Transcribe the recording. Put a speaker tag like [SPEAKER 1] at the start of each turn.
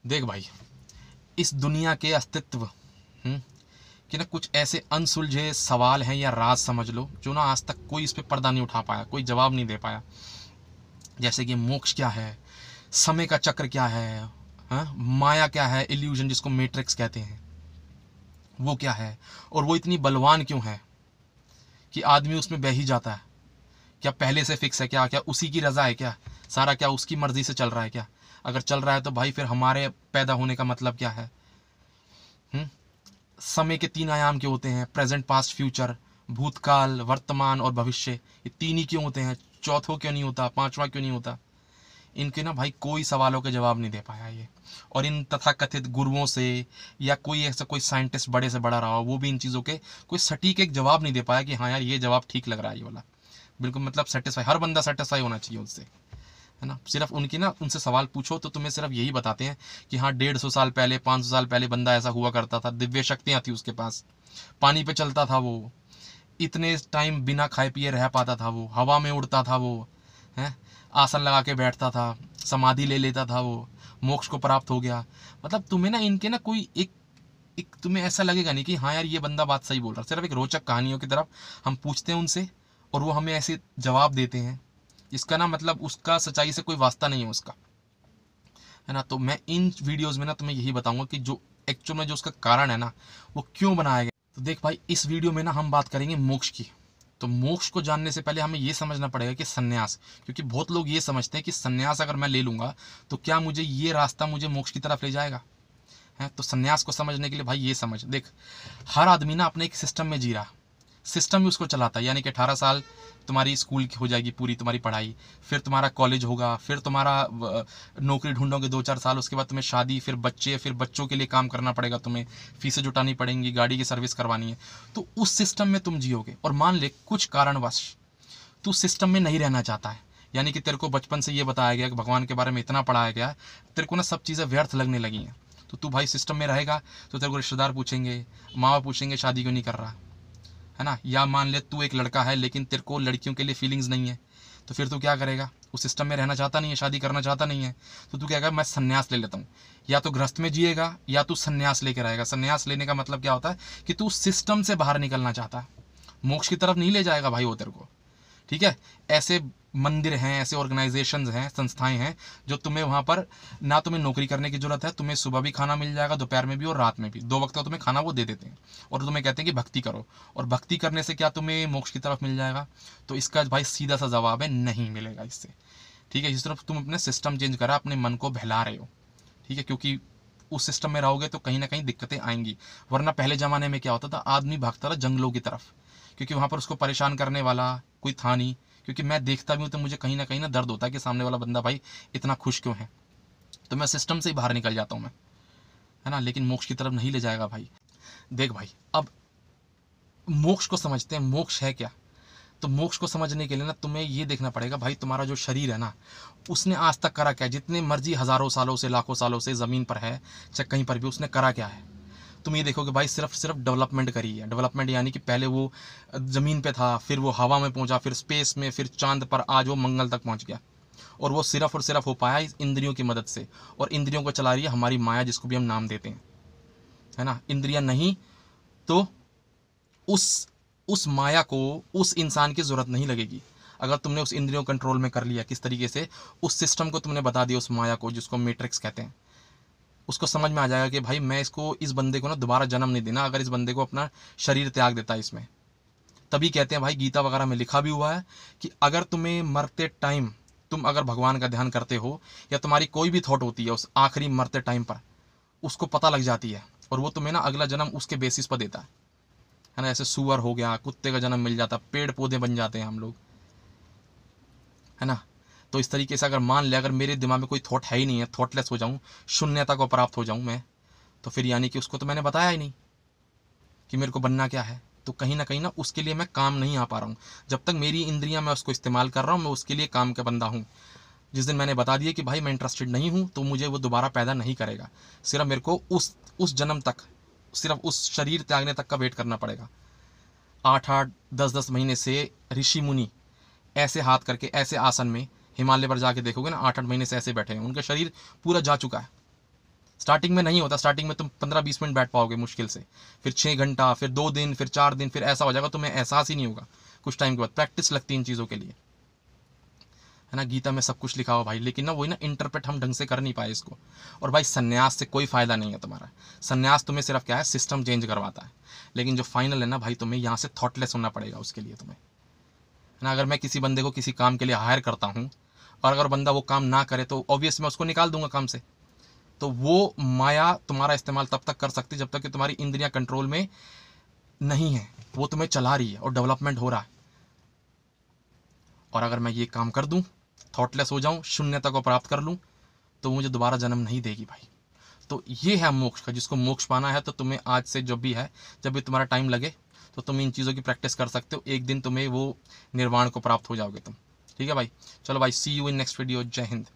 [SPEAKER 1] देख भाई, इस दुनिया के अस्तित्व कि ना कुछ ऐसे अनसुलझे सवाल हैं या राज समझ लो, जो ना आज तक कोई इस पे पर्दा नहीं उठा पाया, कोई जवाब नहीं दे पाया। जैसे कि मोक्ष क्या है, समय का चक्र क्या है, हाँ, माया क्या है, इल्यूजन जिसको मैट्रिक्स कहते हैं वो क्या है, और वो इतनी बलवान क्यों है कि आदमी उसमें बह ही जाता है। क्या पहले से फिक्स है क्या, क्या उसी की रजा है क्या, सारा क्या उसकी मर्जी से चल रहा है क्या? अगर चल रहा है तो भाई फिर हमारे पैदा होने का मतलब क्या है? समय के तीन आयाम क्यों होते हैं, प्रेजेंट, पास्ट, फ्यूचर, भूतकाल, वर्तमान और भविष्य, ये तीन ही क्यों होते हैं? चौथों क्यों नहीं होता, पांचवा क्यों नहीं होता? इनके ना भाई कोई सवालों के जवाब नहीं दे पाया ये। और इन तथाकथित गुरुओं से या कोई ऐसा कोई साइंटिस्ट बड़े से बड़ा रहा हो, वो भी इन चीज़ों के कोई सटीक एक जवाब नहीं दे पाया कि हाँ यार ये जवाब ठीक लग रहा है ये वाला। बिल्कुल मतलब सेटिस्फाई, हर बंदा सेटिस्फाई होना चाहिए उससे, है ना। सिर्फ उनकी ना उनसे सवाल पूछो तो तुम्हें सिर्फ यही बताते हैं कि हाँ 150 साल पहले, 500 साल पहले बंदा ऐसा हुआ करता था, दिव्य शक्तियाँ थी उसके पास, पानी पे चलता था वो, इतने टाइम बिना खाए पिए रह पाता था वो, हवा में उड़ता था वो, है, आसन लगा के बैठता था, समाधि ले लेता था वो, मोक्ष को प्राप्त हो गया। मतलब तुम्हें ना इनके ना कोई एक तुम्हें ऐसा लगेगा नहीं कि हाँ यार ये बंदा बात सही बोल रहा। सिर्फ एक रोचक कहानियों की तरफ हम पूछते हैं उनसे और वो हमें ऐसे जवाब देते हैं, इसका ना मतलब उसका सच्चाई से कोई वास्ता नहीं है उसका, है ना। तो मैं इन वीडियोस में ना तुम्हें यही बताऊंगा कि जो एक्चुअल में जो उसका कारण है ना, वो क्यों बनाया गया। तो देख भाई, इस वीडियो में ना हम बात करेंगे मोक्ष की। तो मोक्ष को जानने से पहले हमें ये समझना पड़ेगा कि सन्यास, क्योंकि बहुत लोग ये समझते हैं कि सन्यास अगर मैं ले लूंगा तो क्या मुझे ये रास्ता मुझे मोक्ष की तरफ ले जाएगा, है। तो सन्यास को समझने के लिए भाई ये समझ, देख हर आदमी ना अपने एक सिस्टम में जी रहा, सिस्टम ही उसको चलाता है। यानी कि 18 साल तुम्हारी स्कूल की हो जाएगी पूरी तुम्हारी पढ़ाई, फिर तुम्हारा कॉलेज होगा, फिर तुम्हारा नौकरी ढूंढोगे 2-4 साल, उसके बाद तुम्हें शादी, फिर बच्चे, फिर बच्चों के लिए काम करना पड़ेगा, तुम्हें फीसें जुटानी पड़ेंगी, गाड़ी की सर्विस करवानी है। तो उस सिस्टम में तुम जियोगे और मान ले कुछ कारणवश तू सिस्टम में नहीं रहना चाहता है, यानी कि तेरे को बचपन से ये बताया गया कि भगवान के बारे में इतना पढ़ाया गया, तेरे को ना सब चीज़ें व्यर्थ लगने लगी हैं, तो तू भाई सिस्टम में रहेगा तो तेरे को रिश्तेदार पूछेंगे, माँ बाप पूछेंगे शादी क्यों नहीं कर रहा, है ना। या मान ले तू एक लड़का है लेकिन तेरे को लड़कियों के लिए फीलिंग्स नहीं है, तो फिर तू क्या करेगा, उस सिस्टम में रहना चाहता नहीं है, शादी करना चाहता नहीं है, तो तू क्या कहेगा, मैं संन्यास ले लेता हूँ। या तो गृहस्थ में जिएगा या तू संन्यास लेके रहेगा। संन्यास लेने का मतलब क्या होता है कि तू सिस्टम से बाहर निकलना चाहता है, मोक्ष की तरफ नहीं ले जाएगा भाई वो तेरे को, ठीक है। ऐसे मंदिर हैं, ऐसे ऑर्गेनाइजेशंस हैं, संस्थाएं हैं जो तुम्हें वहां पर ना तुम्हें नौकरी करने की जरूरत है, तुम्हें सुबह भी खाना मिल जाएगा, दोपहर में भी और रात में भी, 2 वक्त का तुम्हें खाना वो दे देते हैं, और तुम्हें कहते हैं कि भक्ति करो। और भक्ति करने से क्या तुम्हें मोक्ष की तरफ मिल जाएगा? तो इसका भाई सीधा सा जवाब है, नहीं मिलेगा इससे, ठीक है। इस तरफ तुम अपने सिस्टम चेंज करा, अपने मन को बहला रहे हो, ठीक है, क्योंकि उस सिस्टम में रहोगे तो कहीं ना कहीं दिक्कतें आएंगी। वरना पहले ज़माने में क्या होता था, आदमी भागता था जंगलों की तरफ, क्योंकि वहाँ पर उसको परेशान करने वाला कोई था नहीं। क्योंकि मैं देखता भी हूँ तो मुझे कहीं ना दर्द होता है कि सामने वाला बंदा भाई इतना खुश क्यों है, तो मैं सिस्टम से ही बाहर निकल जाता हूँ मैं, है ना। लेकिन मोक्ष की तरफ नहीं ले जाएगा भाई। देख भाई, अब मोक्ष को समझते हैं, मोक्ष है क्या। तो मोक्ष को समझने के लिए ना तुम्हें ये देखना पड़ेगा भाई, तुम्हारा जो शरीर है ना, उसने आज तक करा क्या, जितने मर्जी हज़ारों सालों से, लाखों सालों से ज़मीन पर है, चाहे कहीं पर भी, उसने करा क्या है। तुम ये देखोगे भाई, सिर्फ सिर्फ डेवलपमेंट करी है। डेवलपमेंट यानी कि पहले वो ज़मीन पे था, फिर वो हवा में पहुंचा, फिर स्पेस में, फिर चांद पर, आज वो मंगल तक पहुंच गया। और वो सिर्फ और सिर्फ हो पाया इस इंद्रियों की मदद से, और इंद्रियों को चला रही है हमारी माया, जिसको भी हम नाम देते हैं, है ना। इंद्रियां नहीं तो उस उस माया को उस इंसान की ज़रूरत नहीं लगेगी। अगर तुमने उस इंद्रियों कंट्रोल में कर लिया किस तरीके से, उस सिस्टम को तुमने बता दिया, उस माया को जिसको मैट्रिक्स कहते हैं, उसको समझ में आ जाएगा कि भाई मैं इसको, इस बंदे को ना दोबारा जन्म नहीं देना, अगर इस बंदे को अपना शरीर त्याग देता है इसमें। तभी कहते हैं भाई, गीता वगैरह में लिखा भी हुआ है कि अगर तुम्हें मरते टाइम तुम अगर भगवान का ध्यान करते हो, या तुम्हारी कोई भी थॉट होती है उस आखिरी मरते टाइम पर, उसको पता लग जाती है, और वो तुम्हें ना अगला जन्म उसके बेसिस पर देता है ना। ऐसे सुअर हो गया, कुत्ते का जन्म मिल जाता, पेड़ पौधे बन जाते हैं हम लोग, है ना। तो इस तरीके से अगर मान ले, अगर मेरे दिमाग में कोई थॉट है ही नहीं है, थॉटलेस हो जाऊँ, शून्यता को प्राप्त हो जाऊँ मैं, तो फिर यानी कि उसको तो मैंने बताया ही नहीं कि मेरे को बनना क्या है। तो कहीं ना उसके लिए मैं काम नहीं आ पा रहा हूँ। जब तक मेरी इंद्रियां मैं उसको इस्तेमाल कर रहा हूँ, मैं उसके लिए काम का बंदा हूँ। जिस दिन मैंने बता दिया कि भाई मैं इंटरेस्टेड नहीं हूँ, तो मुझे वो दोबारा पैदा नहीं करेगा। सिर्फ मेरे को उस जन्म तक, सिर्फ उस शरीर त्यागने तक का वेट करना पड़ेगा। 8-8 10-10 महीने से ऋषि मुनि ऐसे हाथ करके, ऐसे आसन में, हिमालय पर जाके देखोगे ना, 8-8 महीने से ऐसे बैठे हैं, उनका शरीर पूरा जा चुका है, स्टार्टिंग में नहीं होता, स्टार्टिंग में तुम 15-20 मिनट बैठ पाओगे मुश्किल से, फिर 6 घंटा, फिर 2 दिन, फिर 4 दिन, फिर ऐसा हो जाएगा तुम्हें एहसास ही नहीं होगा। कुछ टाइम के बाद प्रैक्टिस लगती है इन चीज़ों के लिए, है ना। गीता में सब कुछ लिखा हो भाई, लेकिन ना वही ना इंटरप्रेट हम ढंग से कर नहीं पाए इसको। और भाई संन्यास से कोई फ़ायदा नहीं है तुम्हारा। संन्यास तुम्हें सिर्फ क्या है, सिस्टम चेंज करवाता है, लेकिन जो फाइनल है ना भाई, तुम्हें यहाँ से थॉटलेस होना पड़ेगा उसके लिए तुम्हें, है ना। अगर मैं किसी बंदे को किसी काम के लिए हायर करता हूँ और अगर बंदा वो काम ना करे तो ऑब्वियस मैं उसको निकाल दूंगा काम से। तो वो माया तुम्हारा इस्तेमाल तब तक कर सकती जब तक कि तुम्हारी इंद्रियां कंट्रोल में नहीं है, वो तुम्हें चला रही है और डेवलपमेंट हो रहा है। और अगर मैं ये काम कर दूं, थॉटलेस हो जाऊं, शून्यता को प्राप्त कर लूं, तो मुझे दोबारा जन्म नहीं देगी भाई। तो ये है मोक्ष का। जिसको मोक्ष पाना है तो तुम्हें आज से जब भी है, जब भी तुम्हारा टाइम लगे, तो तुम इन चीज़ों की प्रैक्टिस कर सकते हो। एक दिन तुम्हें वो निर्वाण को प्राप्त हो जाओगे तुम। ठीक है भाई, चलो भाई, सी यू इन नेक्स्ट वीडियो। जय हिंद।